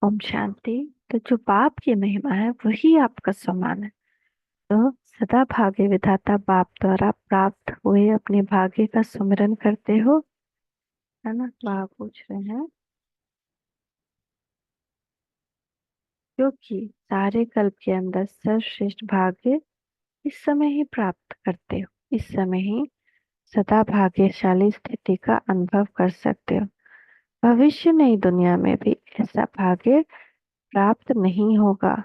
ओम शांति। तो जो बाप की महिमा है वही आपका सम्मान है। तो सदा भाग्य विधाता बाप द्वारा प्राप्त हुए अपने भाग्य का सुमिरन करते हो, है ना। बाप पूछ रहे हैं क्योंकि सारे कल्प के अंदर सर्वश्रेष्ठ भाग्य इस समय ही प्राप्त करते हो। इस समय ही सदा भाग्यशाली स्थिति का अनुभव कर सकते हो। भविष्य नई दुनिया में भी ऐसा भाग्य प्राप्त नहीं होगा।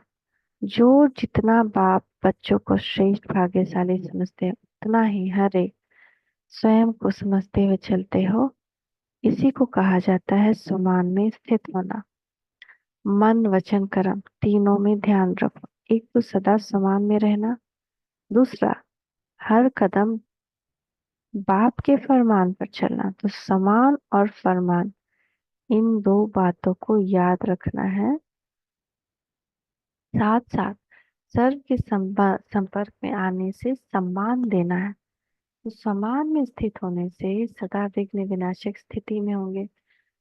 जो जितना बाप बच्चों को श्रेष्ठ भाग्यशाली समझते हैं उतना ही हर एक स्वयं को समझते हुए चलते हो। इसी को कहा जाता है सुमान में स्थित होना। मन वचन कर्म तीनों में ध्यान रखो। एक तो सदा समान में रहना, दूसरा हर कदम बाप के फरमान पर चलना। तो समान और फरमान, इन दो बातों को याद रखना है। साथ साथ सर्व के संपर्क में आने से सम्मान देना है। तो समान में स्थित होने से सदा विघ्न विनाशक स्थिति में होंगे।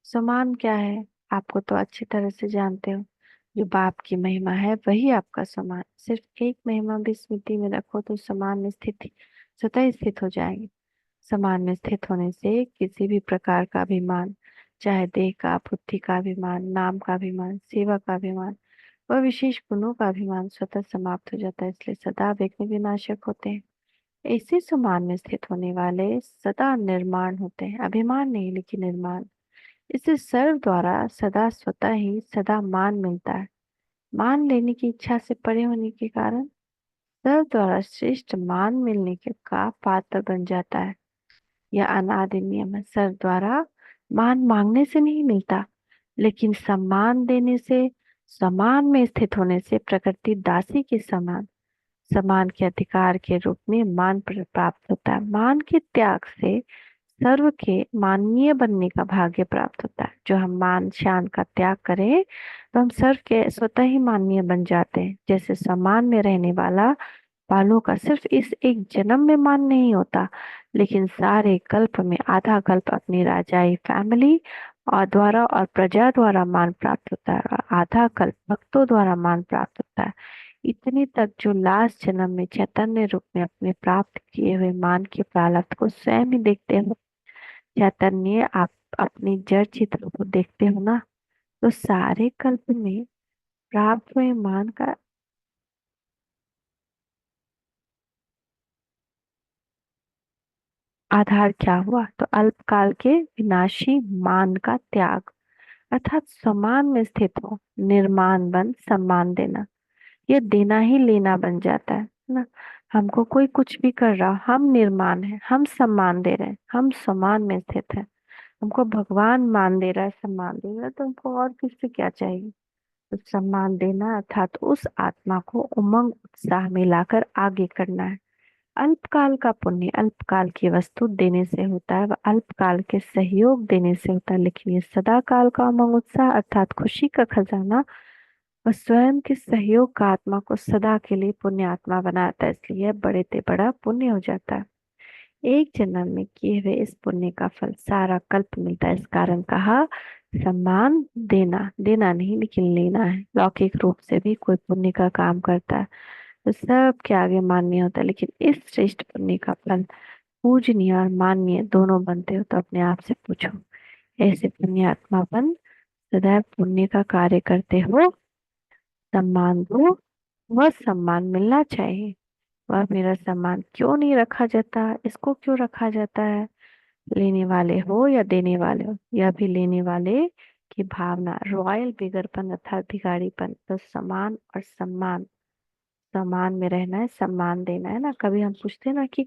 समान क्या है, आपको तो अच्छी तरह से जानते हो। जो बाप की महिमा है वही आपका समान। सिर्फ एक महिमा भी स्मृति में रखो तो समान में स्थिति स्वतः स्थित हो जाएंगे। समान में स्थित होने से किसी भी प्रकार का अभिमान, चाहे देह का, बुद्धि का अभिमान, नाम का अभिमान, सेवा का अभिमान व विशेष गुणों का अभिमान स्वतः समाप्त हो जाता है। इसलिए सदा विघ्न विनाशक होते हैं। ऐसे समान में स्थित होने वाले सदा निर्माण होते हैं। अभिमान नहीं लेकिन निर्माण। इससे सर्व द्वारा सदा स्वतः ही सदा मान मिलता है। मान लेने की इच्छा से परे होने के कारण सर्व द्वारा श्रेष्ठ मान मिलने के का पात्र बन जाता है। यह अनादि नियम है। सर्व द्वारा मान मांगने से नहीं मिलता, लेकिन सम्मान देने से, समान में स्थित होने से प्रकृति दासी के समान समान के अधिकार के रूप में मान प्राप्त होता है। मान के त्याग से सर्व के माननीय बनने का भाग्य प्राप्त होता है। जो हम मान शान का त्याग करें तो हम सर्व के स्वतः ही माननीय बन जाते हैं। जैसे सम्मान में रहने वाला बालों का सिर्फ इस एक जन्म में मान नहीं होता, लेकिन सारे कल्प में आधा कल्प अपनी राजाई फैमिली और द्वारा और प्रजा द्वारा मान प्राप्त होता है, और आधा कल्प भक्तों द्वारा मान प्राप्त होता है। इतने तक जो लास्ट जन्म में चैतन्य रूप में अपने प्राप्त किए हुए मान के प्रारब्ध को स्वयं ही देखते हो। चैतन्य आप अपने जड़ चित्र को देखते हो ना, तो सारे कल्प में प्राप्त हुए मान का आधार क्या हुआ? तो अल्पकाल के विनाशी मान का त्याग, अर्थात समान में स्थित हो। निर्माण बन सम्मान देना, ये देना ही लेना बन जाता है ना। हमको कोई कुछ भी कर रहा, हम निर्माण है, हम सम्मान दे रहे हैं, हम समान में स्थित है। हमको भगवान मान दे रहा है, सम्मान दे रहा है, तो हमको और किससे क्या चाहिए। तो सम्मान देना अर्थात उस आत्मा को उमंग उत्साह में लाकर आगे करना है। अल्पकाल का पुण्य अल्पकाल की वस्तु देने से होता है, वह अल्पकाल के सहयोग देने से होता है। लेकिन ये सदा काल का उमंग उत्साह अर्थात खुशी का खजाना वह स्वयं के सहयोग का आत्मा को सदा के लिए पुण्य आत्मा बनाता है। इसलिए यह बड़े से बड़ा पुण्य हो जाता है। एक जन्म में किए हुए इस पुण्य का फल सारा कल्प मिलता है। इस कारण कहा सम्मान देना, देना नहीं लेकिन लेना है। लौकिक रूप से भी कोई पुण्य का काम करता है तो सबके आगे मान्य होता है, लेकिन इस श्रेष्ठ पुण्य का फल पूजनीय और मान्य दोनों बनते हो। तो अपने आप से पूछो, ऐसे पुण्यात्मापन सदैव पुण्य का कार्य करते हो। सम्मान दो, वह सम्मान मिलना चाहिए। वह मेरा सम्मान क्यों नहीं रखा जाता, इसको क्यों रखा जाता है? लेने वाले हो या देने वाले हो, यह भी लेने वाले की भावना, रॉयल बिगड़पन अर्थात भिखारीपन। तो समान और सम्मान, समान में रहना है, सम्मान देना है ना। कभी हम पूछते हैं ना कि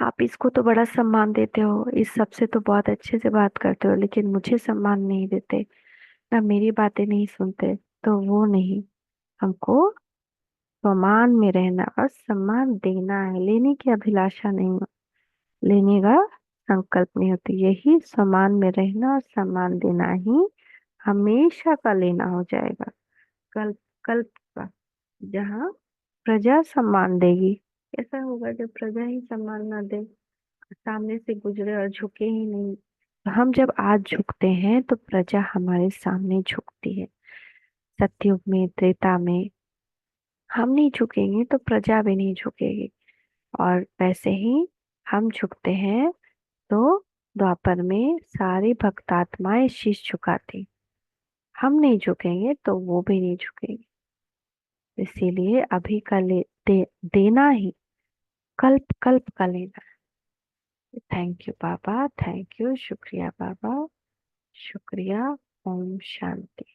आप इसको तो बड़ा सम्मान देते हो, इस सबसे तो बहुत अच्छे से बात करते हो, लेकिन मुझे सम्मान नहीं देते ना, मेरी बातें नहीं सुनते। तो वो नहीं, हमको सम्मान में रहना और सम्मान देना है, लेने की अभिलाषा नहीं, लेने का संकल्प नहीं होती। यही सम्मान में रहना और सम्मान देना ही हमेशा का लेना हो जाएगा। कल्प कल्प का, जहाँ प्रजा सम्मान देगी। ऐसा होगा जब प्रजा ही सम्मान ना दे, सामने से गुजरे और झुके ही नहीं, हम जब आज झुकते हैं तो प्रजा हमारे सामने झुकती है। सतयुग में, त्रेता में हम नहीं झुकेंगे तो प्रजा भी नहीं झुकेगी। और वैसे ही हम झुकते हैं तो द्वापर में सारी भक्तात्माएं शीश झुकाती। हम नहीं झुकेंगे तो वो भी नहीं झुकेंगे। इसीलिए अभी का देना ही कल्प कल्प का लेना है। Thank you Baba, thank you, शुक्रिया बाबा, शुक्रिया। ओम शांति।